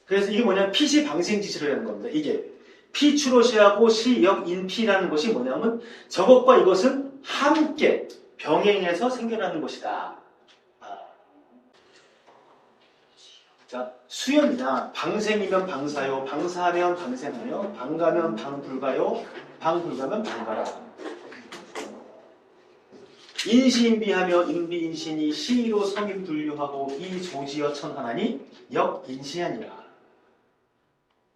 그래서 이게 뭐냐면 피시 방생지설이라는 겁니다. 이게 피추로시하고 시역 인피라는 것이 뭐냐면 저것과 이것은 함께 병행해서 생겨나는 것이다. 자, 수염이나 방생이면 방사요, 방사하면 방생하요, 방가면 방불가요, 방불가면 방가라. 인시인비하며 인비인신이 시로 성인 분류하고 이 조지어 천하나니 역인시하니라.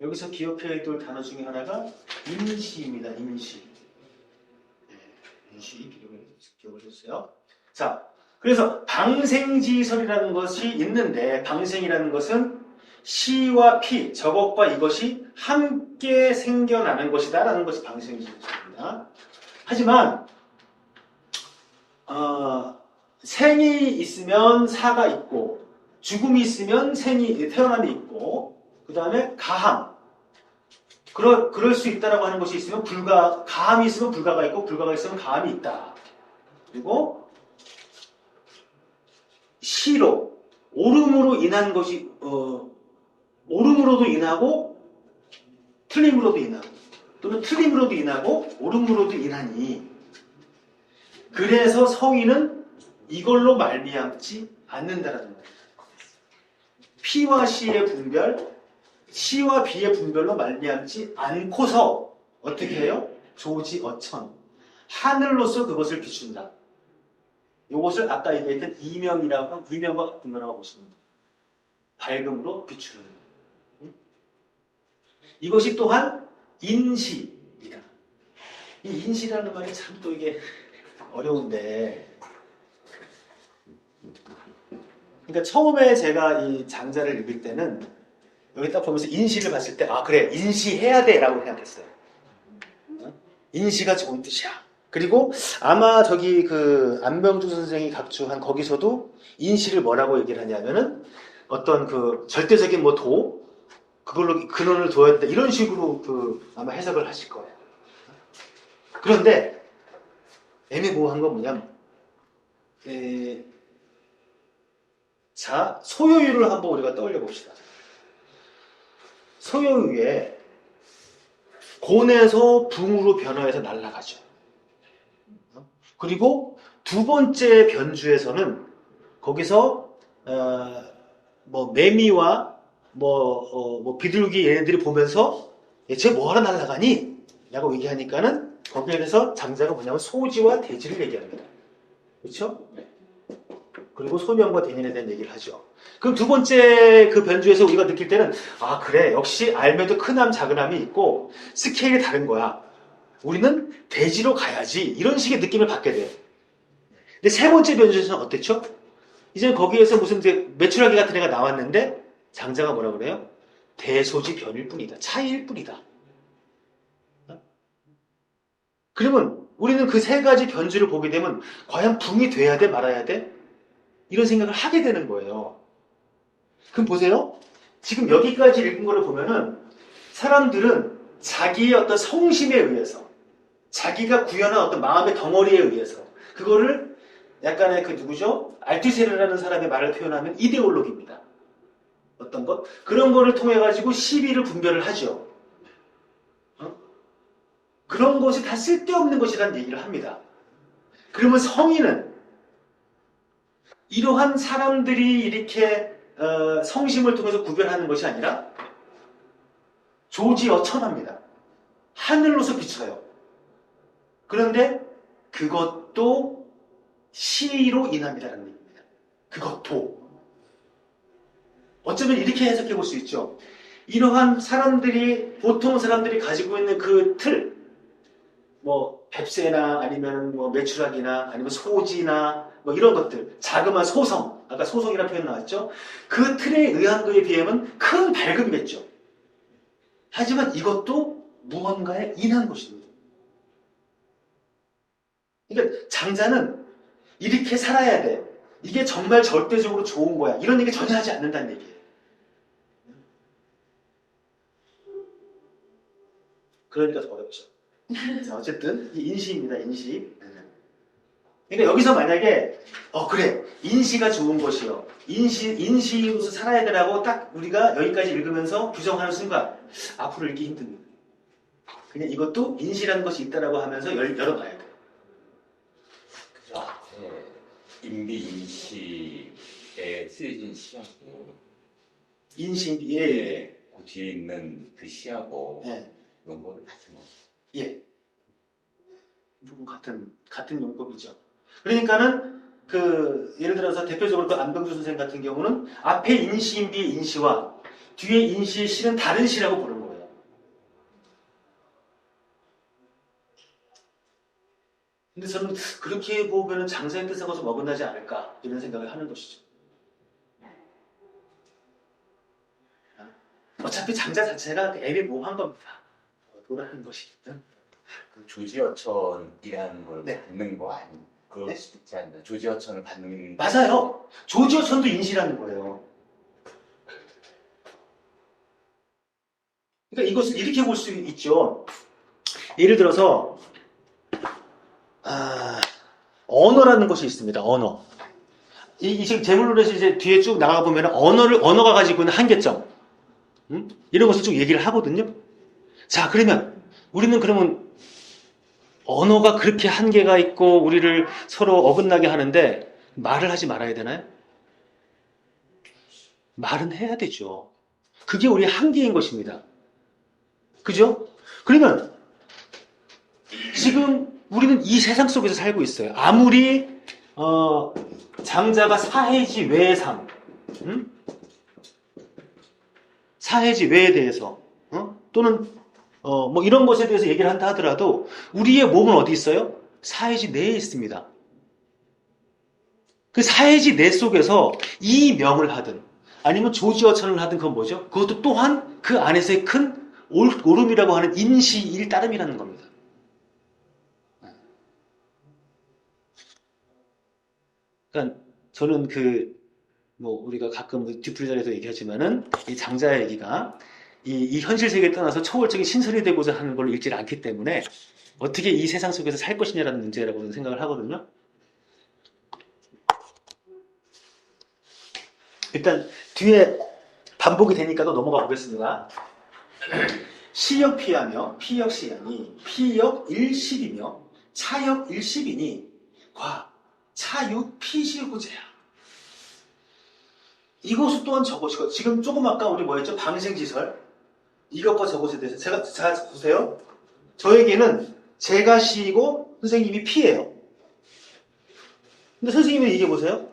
여기서 기억해야 될 단어 중에 하나가 인시입니다. 인시. 인시 기억을 해주세요. 자, 그래서 방생지설이라는 것이 있는데 방생이라는 것은 시와 피, 저것과 이것이 함께 생겨나는 것이다 라는 것이 방생지설입니다. 하지만 생이 있으면 사가 있고 죽음이 있으면 태어남이 있고 그 다음에 가함 그럴 수 있다라고 하는 것이 있으면 가함이 있으면 불가가 있고 불가가 있으면 가함이 있다. 그리고 시로 옳음으로 인한 것이 옳음으로도 인하고 틀림으로도 인하고 또는 틀림으로도 인하고 옳음으로도 인하니 그래서 성인은 이걸로 말미암지 않는다라는 거예요. 피와 시의 분별, 시와 비의 분별로 말미암지 않고서 어떻게 해요? 조지어천 하늘로서 그것을 비춘다. 이것을 아까 얘기했던 이명이라고 이명과 같은 거라고 보시면 돼요. 밝음으로 비추는 이것이 또한 인시이다. 이 인시라는 말이 참 또 이게 어려운데 그러니까 처음에 제가 이 장자를 읽을 때는 여기 딱 보면서 인시를 봤을 때 그래 인시해야 돼 라고 생각했어요. 인시가 좋은 뜻이야. 그리고 아마 저기 그 안병주 선생이 각주한 거기서도 인시를 뭐라고 얘기를 하냐면은 어떤 그 절대적인 그걸로 근원을 둬야 된다 이런 식으로 아마 해석을 하실 거예요. 그런데 애매모호한 건 뭐냐면 자 소요유를 한번 우리가 떠올려 봅시다. 소요유에 곤에서 붕으로 변화해서 날아가죠. 그리고 두 번째 변주에서는 거기서 매미와 비둘기 얘네들이 보면서 쟤 뭐하러 날아가니? 라고 얘기하니까는 거기에 대해서 장자가 뭐냐면 소지와 대지를 얘기합니다. 그렇죠? 그리고 소명과 대년에 대한 얘기를 하죠. 그럼 두 번째 그 변주에서 우리가 느낄 때는 그래 역시 알매도 큰 암 작은 암이 있고 스케일이 다른 거야. 우리는 대지로 가야지 이런 식의 느낌을 받게 돼요. 근데 세 번째 변주에서는 어땠죠? 이제 거기에서 무슨 메추라기 같은 애가 나왔는데 장자가 뭐라 그래요? 대소지 변일 뿐이다. 차이일 뿐이다. 그러면 우리는 그 세 가지 변주를 보게 되면 과연 붕이 돼야 돼 말아야 돼? 이런 생각을 하게 되는 거예요. 그럼 보세요. 지금 여기까지 읽은 거를 보면은 사람들은 자기의 어떤 성심에 의해서 자기가 구현한 어떤 마음의 덩어리에 의해서 그거를 약간의 누구죠? 알투세르라는 사람의 말을 표현하면 이데올로기입니다. 어떤 것? 그런 거를 통해 가지고 시비를 분별을 하죠. 그런 것이 다 쓸데없는 것이라는 얘기를 합니다. 그러면 성인은 이러한 사람들이 이렇게 성심을 통해서 구별하는 것이 아니라 조지어천합니다. 하늘로서 비춰요. 그런데 그것도 시로 인합니다라는 얘기입니다. 그것도. 어쩌면 이렇게 해석해 볼 수 있죠. 이러한 사람들이, 보통 사람들이 가지고 있는 그 틀, 뭐 뱁새나 아니면 뭐 메추라기나 아니면 소지나 뭐 이런 것들, 자그마한 소성, 아까 소성이라는 표현 나왔죠. 그 틀에 의한 거에 비하면 큰 발급이겠죠. 하지만 이것도 무언가에 인한 것입니다. 그러니까 장자는 이렇게 살아야 돼. 이게 정말 절대적으로 좋은 거야. 이런 얘기 전혀 하지 않는다는 얘기예요. 그러니까 더 어렵죠. 자, 어쨌든 이 인시입니다. 인시. 그러니까 여기서 만약에 그래, 인시가 좋은 것이요. 인시로서 살아야 되라고 딱 우리가 여기까지 읽으면서 규정하는 순간 앞으로 읽기 힘듭니다. 그냥 이것도 인시라는 것이 있다라고 하면서 열어봐야 돼요. 그 앞에 인비 인시에 쓰여진 시하고 인시, 예. 그 뒤에 있는 그 시하고 예. 용어를 같은 거. 예. 같은 용법이죠. 그러니까는 예를 들어서 대표적으로 그 안병주 선생 같은 경우는 앞에 인시인비의 인시와 뒤에 인시의 시는 다른 시라고 부르는 거예요. 근데 저는 그렇게 보면은 장사의 뜻하고서 어긋나지 않을까 이런 생각을 하는 것이죠. 어차피 장자 자체가 애매모호한 겁니다. 도라는 것이. 그 조지어천이라는 걸 네. 받는 거 아니? 그럴 네? 수도 있지 않나? 조지어천을 받는 맞아요. 조지어천도 인시라는 거예요. 그러니까 이것을 이렇게 볼 수 있죠. 예를 들어서 언어라는 것이 있습니다. 언어. 이 지금 제물론에서 이제 뒤에 쭉 나가 보면 언어가 가지고 있는 한계점, 이런 것을 쭉 얘기를 하거든요. 자, 그러면 우리는 그러면 언어가 그렇게 한계가 있고 우리를 서로 어긋나게 하는데 말을 하지 말아야 되나요? 말은 해야 되죠. 그게 우리의 한계인 것입니다. 그죠? 그러면 지금 우리는 이 세상 속에서 살고 있어요. 아무리 장자가 사해지 외의 삶, 사해지 외에 대해서 또는 뭐 이런 것에 대해서 얘기를 한다 하더라도 우리의 몸은 어디 있어요? 사해지 내에 있습니다. 그 사해지 내 속에서 이 명을 하든 아니면 조지어천을 하든 그건 뭐죠? 그것도 또한 그 안에서의 큰 옳음이라고 하는 인시일 따름이라는 겁니다. 그러니까 저는 뭐 우리가 가끔 뒤풀이 자리에서 얘기하지만은 이 장자의 얘기가 이 현실 세계에 떠나서 초월적인 신선이 되고자 하는 걸 읽지 않기 때문에 어떻게 이 세상 속에서 살 것이냐라는 문제라고 생각을 하거든요. 일단 뒤에 반복이 되니까 또 넘어가 보겠습니다. 시역 피하며 피역 시하니 피역 일십이며 차역 일십이니 과 차유 피시고제야. 이것은 또한 저것이고 지금 조금 아까 우리 뭐였죠? 방생지설 이것과 저것에 대해서 잘 보세요. 저에게는 제가 시이고 선생님이 피예요. 근데 선생님은 이게 보세요.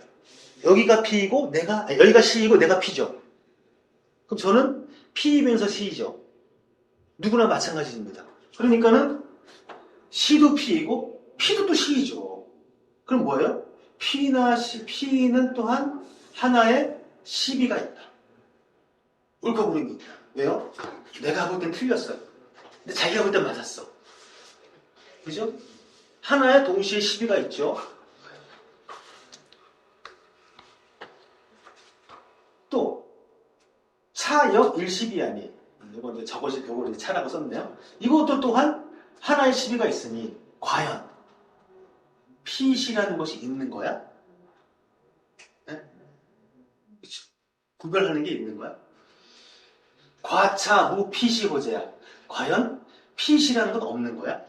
여기가 피이고 여기가 시이고 내가 피죠. 그럼 저는 피이면서 시이죠. 누구나 마찬가지입니다. 그러니까는 시도 피이고 피도 또 시이죠. 그럼 뭐예요? 피나 시, 피는 또한 하나의 시비가 있다. 옳고그름이 있다. 왜요? 내가 볼 땐 틀렸어요. 근데 자기가 볼 땐 맞았어. 그죠? 하나의 동시에 시비가 있죠. 또 차역 일시비아니 이건 이제 저것이 요걸 차라고 썼네요. 이것도 또한 하나의 시비가 있으니 과연 피시라는 것이 있는 거야? 네? 구별하는 게 있는 거야? 과차무 피시호제야. 과연 피시라는 건 없는 거야?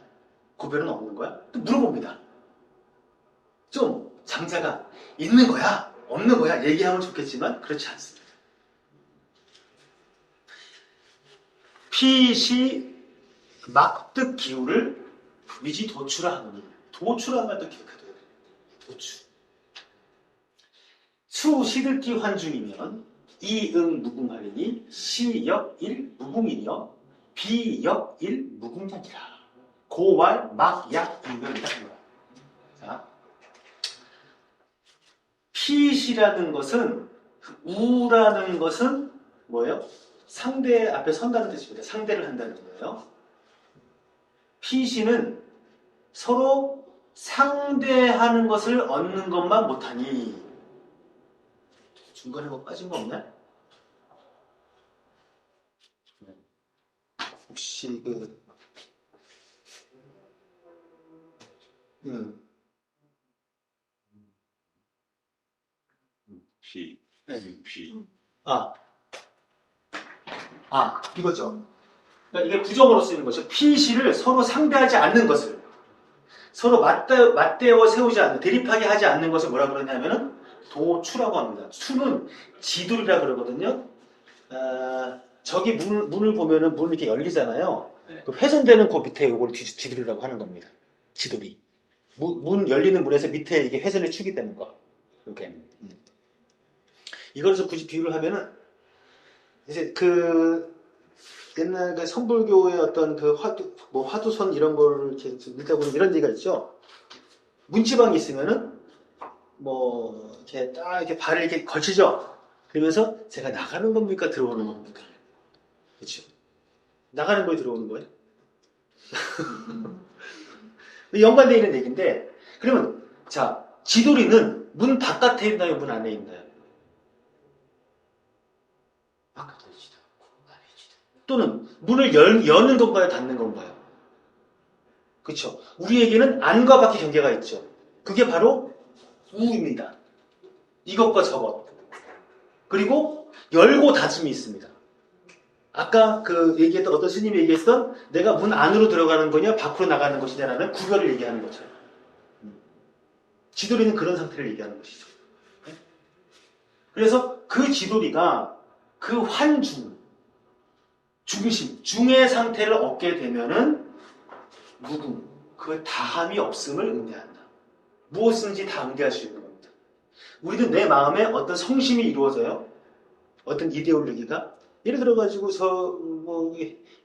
구별은 없는 거야? 또 물어봅니다. 좀 장자가 있는 거야? 없는 거야? 얘기하면 좋겠지만 그렇지 않습니다. 피시 막득 기후를 위지 도출하 하노니. 도출하면 또 기억해둬야 돼. 도출. 수 시듣기 환중이면 이응 무궁하리니 시역일 무궁이며 비역일 무궁년이라. 고왈 막약 이별이다. 자, 피시라는 것은 우라는 것은 뭐예요? 상대 앞에 선다는 뜻입니다. 상대를 한다는 거예요. 피시는 서로 상대하는 것을 얻는 것만 못하니. 중간에 뭐 빠진 거 없나? 혹시 비, 네. 비. 이거죠. 그러니까 이게 부정어로 쓰이는 거죠. 피시를 서로 상대하지 않는 것을, 서로 맞대어 세우지 않는, 대립하게 하지 않는 것을 뭐라 그러냐면은 도추라고 합니다. 추는 지돌이라 그러거든요. 저기 문을 보면은 문이 이렇게 열리잖아요. 네. 그 훼손되는 그 밑에 이걸 지돌이라고 하는 겁니다. 지돌이. 문 열리는 문에서 밑에 이게 훼손의 축이 되는 거. 이렇게. 이거에서 굳이 비유를 하면은 이제 옛날 그 성불교의 어떤 그 화두선 이런 걸 이렇게 읽다 보면 이런 얘기가 있죠. 문지방이 있으면은 이렇게 딱 이렇게 발을 이렇게 걸치죠. 그러면서 제가 나가는 겁니까? 들어오는 겁니까? 그렇죠. 나가는 거에 들어오는 거예요. 연관되어 있는 얘기인데, 그러면 자, 지돌이는 문 바깥에 있나요? 문 안에 있나요? 바깥에 있다. 안에 있다. 또는 문을 여는 건가요? 닫는 건가요? 그렇죠. 우리에게는 안과 밖의 경계가 있죠. 그게 바로 우입니다. 이것과 저것. 그리고 열고 닫음이 있습니다. 아까 얘기했던 어떤 스님이 얘기했던 내가 문 안으로 들어가는 거냐 밖으로 나가는 것이냐라는 구별을 얘기하는 거죠. 지돌이는 그런 상태를 얘기하는 것이죠. 그래서 그 지돌이가 그 환중, 중심, 중의 상태를 얻게 되면은 무궁, 그 다함이 없음을 응대한다. 무엇인지 다 응대할 수 있는 겁니다. 우리도 내 마음에 어떤 성심이 이루어져요. 어떤 이데올로기가. 예를 들어가지고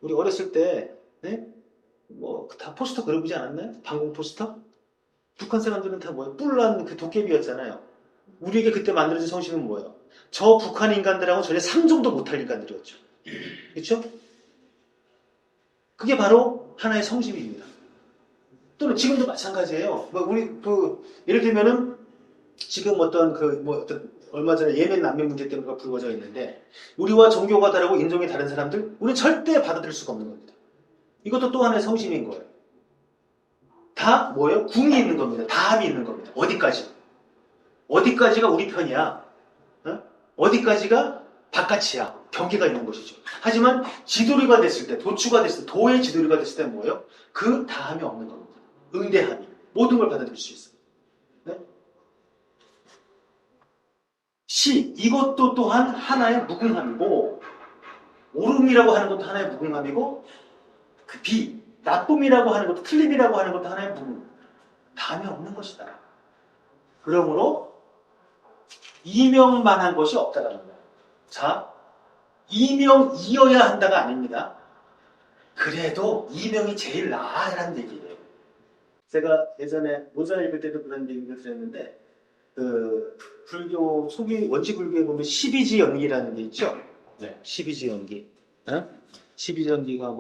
우리 어렸을 때 다 포스터 그려보지 않았나요? 방공 포스터? 북한 사람들은 다 뭐예요? 뿔난 그 도깨비였잖아요. 우리에게 그때 만들어진 성심은 뭐예요? 저 북한 인간들하고 전혀 상종도 못할 인간들이었죠. 그렇죠? 그게 바로 하나의 성심입니다. 또는 지금도 마찬가지예요. 예를 들면은 지금 얼마 전에 예멘 난민 문제 때문에 불거져 있는데 우리와 종교가 다르고 인종이 다른 사람들 우리는 절대 받아들일 수가 없는 겁니다. 이것도 또 하나의 성심인 거예요. 다 뭐예요? 궁이 있는 겁니다. 다함이 있는 겁니다. 어디까지? 어디까지가 우리 편이야? 어디까지가 바깥이야? 경계가 있는 것이죠. 하지만 지도리가 됐을 때, 도추가 됐을 때, 도의 지도리가 됐을 때 뭐예요? 그 다함이 없는 겁니다. 응대함이. 모든 걸 받아들일 수 있어요. 네? 이것도 또한 하나의 무궁함이고, 오름이라고 하는 것도 하나의 무궁함이고, 나쁨이라고 하는 것도, 틀림이라고 하는 것도 하나의 무궁함. 다함이 없는 것이다. 그러므로, 이명만 한 것이 없다라는 거예요. 자, 이명이어야 한다가 아닙니다. 그래도 이명이 제일 나아라는 얘기예요. 제가 예전에 모자 읽을 때도 그런 얘기를 드렸는데, 불교, 원시 불교에 보면 12지 연기라는 게 있죠? 네. 12지 연기. 12지 연기가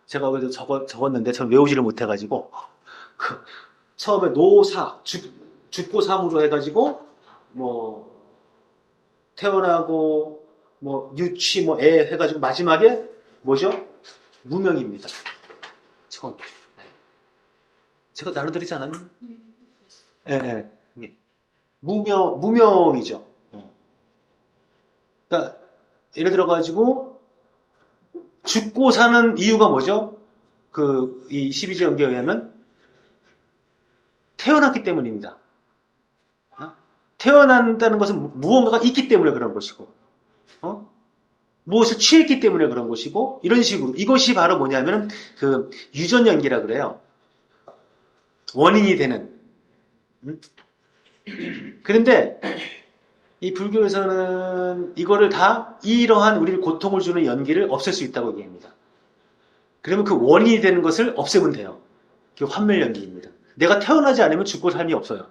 제가 그래도 적었는데, 전 외우지를 못해가지고, 처음에 노사, 죽고 삼으로 해가지고, 태어나고, 유치, 애 해가지고, 마지막에, 뭐죠? 무명입니다. 처음. 제가 나눠드리지 않았나요? 예. 무명이죠. 그러니까, 예를 들어가지고, 죽고 사는 이유가 뭐죠? 이 12지 연기에 의하면, 태어났기 때문입니다. 태어난다는 것은 무언가가 있기 때문에 그런 것이고, 무엇을 취했기 때문에 그런 것이고 이런 식으로 이것이 바로 뭐냐면은 그 유전연기라 그래요. 원인이 되는. 음? 그런데 이 불교에서는 이거를 다 이러한 우리를 고통을 주는 연기를 없앨 수 있다고 얘기합니다. 그러면 그 원인이 되는 것을 없애면 돼요. 그게 환멸연기입니다. 내가 태어나지 않으면 죽고 삶이 없어요.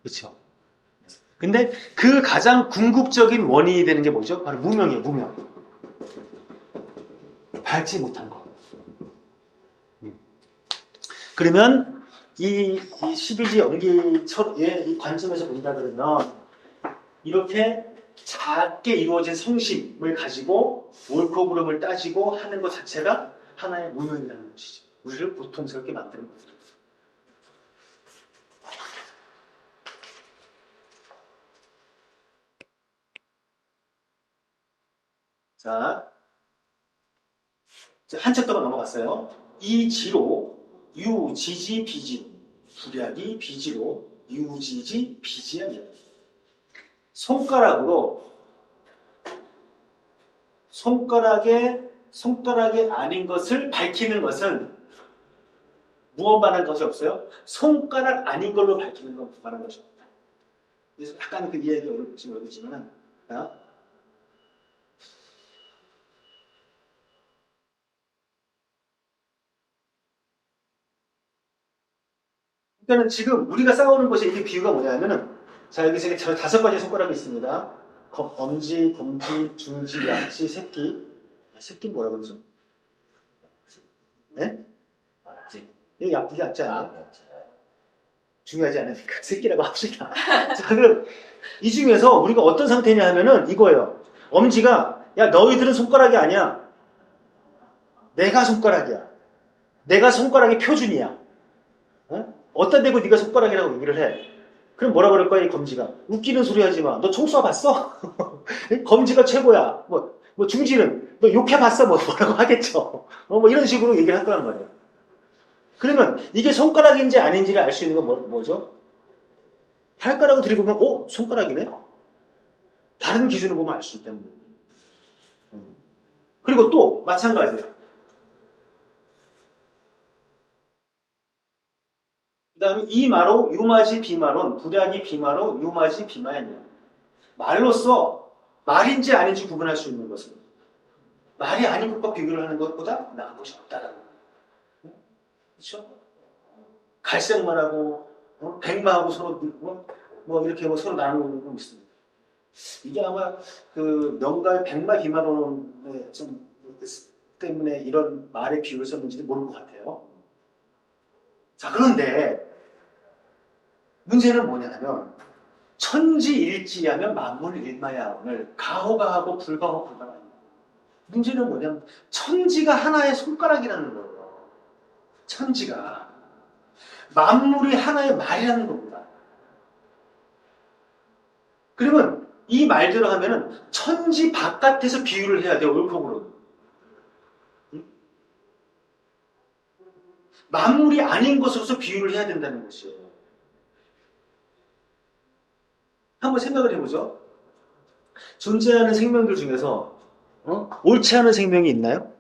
그렇죠? 근데 그 가장 궁극적인 원인이 되는 게 뭐죠? 바로 무명이에요, 무명. 밟지 못한 거. 그러면 이 12지 연기의 이 관점에서 본다 그러면 이렇게 작게 이루어진 성심을 가지고 옳고 그름을 따지고 하는 것 자체가 하나의 무명이라는 것이죠. 우리를 고통스럽게 만드는 거죠. 자, 한 챕터가 넘어갔어요. 이 지로 유지지 비지로 불약이 비지로 유지지 비지야. 손가락에 아닌 것을 밝히는 것은 무언만한 것이 없어요. 손가락 아닌 걸로 밝히는 건 무관한 것이 없다. 그래서 약간 그 이야기 어렵지만, 그러니까는 지금 우리가 싸우는 것이 이게 비유가 뭐냐면은, 자, 여기 저 5가지 손가락이 있습니다. 엄지, 검지, 중지, 약지, 새끼. 새끼 뭐라 그러죠? 네? 이거 약지 같지 않아요? 중요하지 않으니까 새끼라고 합시다. 자, 그럼 이 중에서 우리가 어떤 상태냐 하면은 이거예요. 엄지가 야 너희들은 손가락이 아니야. 내가 손가락이야. 내가 손가락의 표준이야. 어디다 대고 네가 손가락이라고 얘기를 해. 그럼 뭐라 그럴 거야 이 검지가. 웃기는 소리 하지 마. 너 총 쏴봤어? 검지가 최고야. 뭐 중지는 너 욕해봤어? 뭐라고 하겠죠. 뭐 이런 식으로 얘기를 할 거란 말이에요. 그러면 이게 손가락인지 아닌지를 알 수 있는 건 뭐죠? 발가락을 들이보면 손가락이네? 다른 기준을 보면 알 수 있다는 거예요. 그리고 또 마찬가지예요. 그 다음에 이마로 유마지 비마론 불약이 비마로 유마지 비마야냐. 말로써 말인지 아닌지 구분할 수 있는 것은 말이 아닌 것과 비교를 하는 것보다 나은 것이 없다라는 거예요. 그렇죠? 갈색만하고 백마하고 서로 이렇게 서로 나누는 거 있습니다. 이게 아마 그 명가의 백마 비마론의 좀 때문에 이런 말의 비유를 썼는지도 모를 것 같아요. 자, 그런데 문제는 뭐냐면 천지일지하면 만물일마야원을 가호가하고 불가호 불가합니다. 문제는 뭐냐면 천지가 하나의 손가락이라는 거예요. 천지가 만물이 하나의 말이라는 겁니다. 그러면 이 말대로 하면은 천지 바깥에서 비유를 해야 돼요. 옳고 만물이 아닌 것으로서 비유를 해야 된다는 것이에요. 한번 생각을 해보죠. 존재하는 생명들 중에서 옳지 않은 생명이 있나요?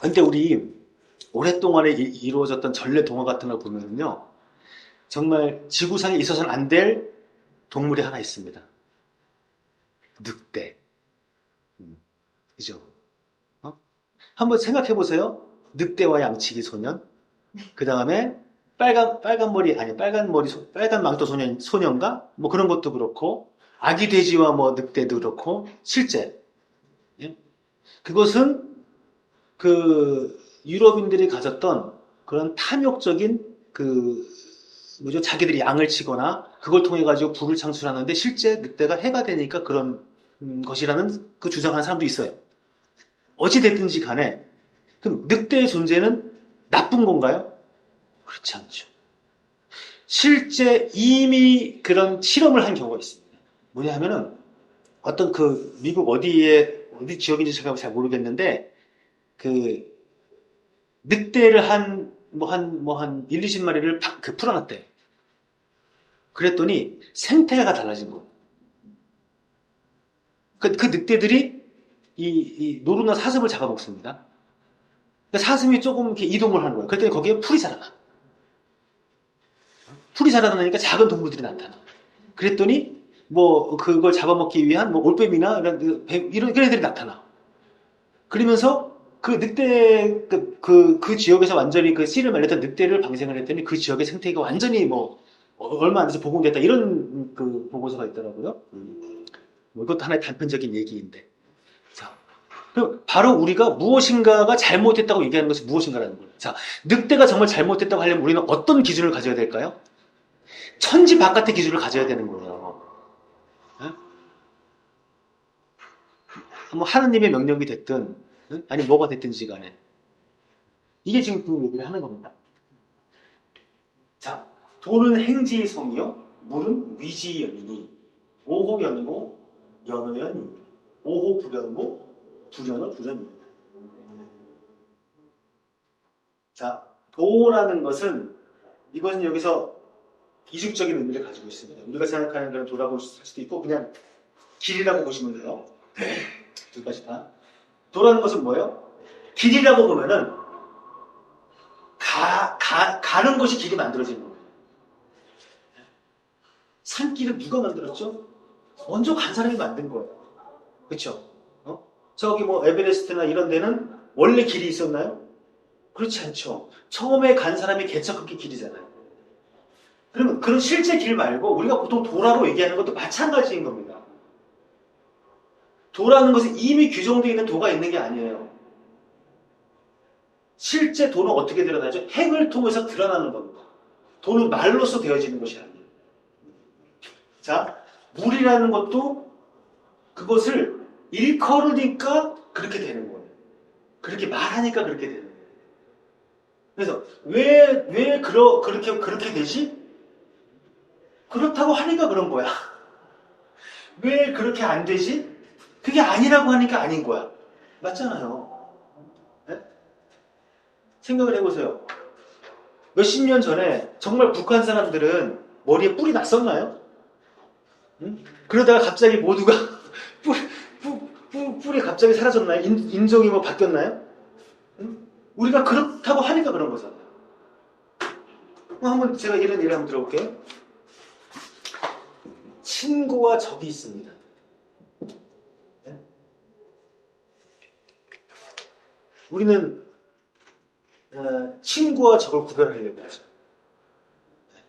근데 우리 오랫동안에 이루어졌던 전래 동화 같은 걸 보면요, 정말 지구상에 있어서는 안 될 동물이 하나 있습니다. 늑대. 그죠? 한번 생각해 보세요. 늑대와 양치기 소년. 그 다음에 빨간 망토 소년가 뭐 그런 것도 그렇고 아기 돼지와 뭐 늑대도 그렇고 실제 그것은 그 유럽인들이 가졌던 그런 탐욕적인 자기들이 양을 치거나 그걸 통해 가지고 부를 창출하는데 실제 늑대가 해가 되니까 그런 것이라는 그 주장하는 사람도 있어요. 어찌 됐든지 간에 그럼 늑대의 존재는 나쁜 건가요? 그렇지 않죠. 실제 이미 그런 실험을 한 경우가 있습니다. 뭐냐 하면은 어떤 그 미국 어디 지역인지 제가 잘 모르겠는데 그 늑대를 한 1, 20마리를 풀어놨대. 그랬더니 생태가 달라진 거예요. 그 늑대들이 이 노루나 사슴을 잡아먹습니다. 그러니까 사슴이 조금 이렇게 이동을 하는 거예요. 그랬더니 거기에 풀이 자라나. 풀이 자라나니까 작은 동물들이 나타나. 그랬더니 뭐 그걸 잡아먹기 위한 뭐 올빼미나 이런 애들이 나타나. 그러면서 그 늑대 그 지역에서 완전히 그 씨를 말렸던 늑대를 방생을 했더니 그 지역의 생태계가 완전히 뭐 얼마 안 돼서 복원됐다 이런 그 보고서가 있더라고요. 뭐 이것도 하나의 단편적인 얘기인데. 자, 그럼 바로 우리가 무엇인가가 잘못됐다고 얘기하는 것이 무엇인가라는 거예요. 자, 늑대가 정말 잘못됐다고 하려면 우리는 어떤 기준을 가져야 될까요? 천지 바깥의 기준을 가져야 되는 거예요. 예? 뭐 하느님의 명령이 됐든 아니 뭐가 됐든지 간에 이게 지금 그 얘기를 하는 겁니다. 자, 도는 행지의 성이요, 물은 위지의 연이니 오호연이고 연호연이 오호불연고 불연어 불연입니다. 자, 도라는 것은 이것은 여기서 이중적인 의미를 가지고 있습니다. 우리가 생각하는 그런 도라고 할 수도 있고 그냥 길이라고 보시면 돼요. 두 가지 다. 도라는 것은 뭐예요? 길이라고 보면은 가는 것이 길이 만들어지는 거예요. 산길을 누가 만들었죠? 먼저 간 사람이 만든 거예요. 그렇죠? 저기 뭐 에베레스트나 이런 데는 원래 길이 있었나요? 그렇지 않죠. 처음에 간 사람이 개척한 게 길이잖아요. 그러면 그런 실제 길 말고 우리가 보통 도라고 얘기하는 것도 마찬가지인 겁니다. 도라는 것은 이미 규정되어 있는 도가 있는 게 아니에요. 실제 도는 어떻게 드러나죠? 행을 통해서 드러나는 겁니다. 도는 말로써 되어지는 것이 아니에요. 자, 물이라는 것도 그것을 일컬으니까 그렇게 되는 거예요. 그렇게 말하니까 그렇게 되는 거예요. 그래서 왜 그렇게 되지? 그렇다고 하니까 그런 거야. 왜 그렇게 안 되지? 그게 아니라고 하니까 아닌 거야. 맞잖아요. 네? 생각을 해보세요. 몇십 년 전에 정말 북한 사람들은 머리에 뿔이 났었나요? 응? 그러다가 갑자기 모두가 뿔이 갑자기 사라졌나요? 인종이 뭐 바뀌었나요? 응? 우리가 그렇다고 하니까 그런 거잖아요. 한번 제가 이런 예를 한번 들어볼게요. 친구와 적이 있습니다. 네? 우리는 친구와 적을 구별하려고 하죠. 네.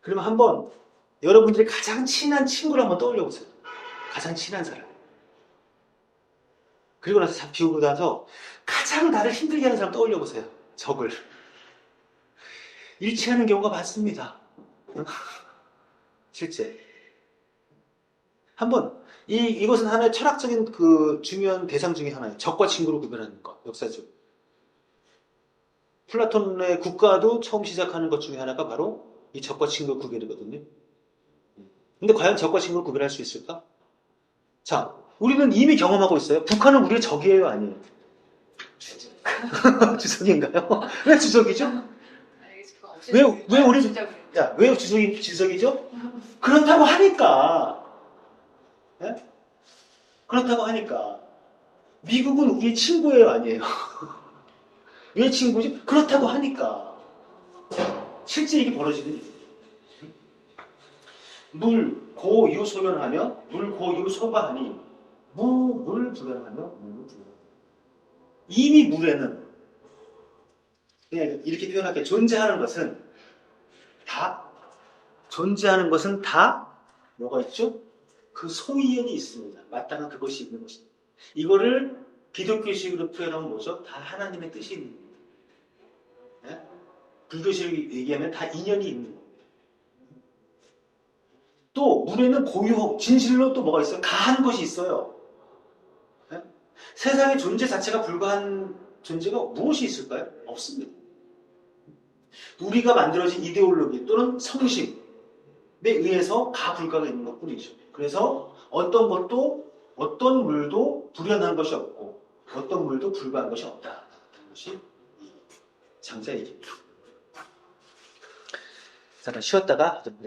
그러면 한번 여러분들이 가장 친한 친구를 한번 떠올려 보세요. 가장 친한 사람. 그리고 나서 비우고 나서 가장 나를 힘들게 하는 사람 떠올려 보세요. 적을. 일치하는 경우가 많습니다. 실제. 한번 이것은 하나의 철학적인 그 중요한 대상 중에 하나예요. 적과 친구를 구별하는 것, 역사적. 플라톤의 국가도 처음 시작하는 것 중에 하나가 바로 이 적과 친구의 구별이거든요. 근데 과연 적과 친구를 구별할 수 있을까? 자, 우리는 이미 경험하고 있어요. 북한은 우리의 적이에요, 아니에요? 주적인가요? 왜 주적이죠? 왜 우리 왜 주적이죠? 그렇다고 하니까. 네? 그렇다고 하니까 미국은 우리의 친구예요, 아니에요? 왜 친구지? 그렇다고 하니까. 실제 이게 벌어지는 일이에요. 물, 고, 유 소변하며 물, 고, 유 소바하니 물 불변하며 물 불변. 이미 물에는 그냥 이렇게 표현할게요. 존재하는 것은 다 뭐가 있죠? 그 소이연이 있습니다. 마땅한 그것이 있는 것입니다. 이거를 기독교식으로 표현하면 뭐죠? 다 하나님의 뜻이 있는 겁니다. 네? 불교식으로 얘기하면 다 인연이 있는 겁니다. 또 물에는 고유, 진실로 또 뭐가 있어요? 가한 것이 있어요. 네? 세상의 존재 자체가 불가한 존재가 무엇이 있을까요? 없습니다. 우리가 만들어진 이데올로기 또는 성심에 의해서 가불가가 있는 것 뿐이죠. 그래서 어떤 물도 불연한 것이 없고 어떤 물도 불가한 것이 없다. 것이 장자 얘기입니다. 자, 쉬었다가 좀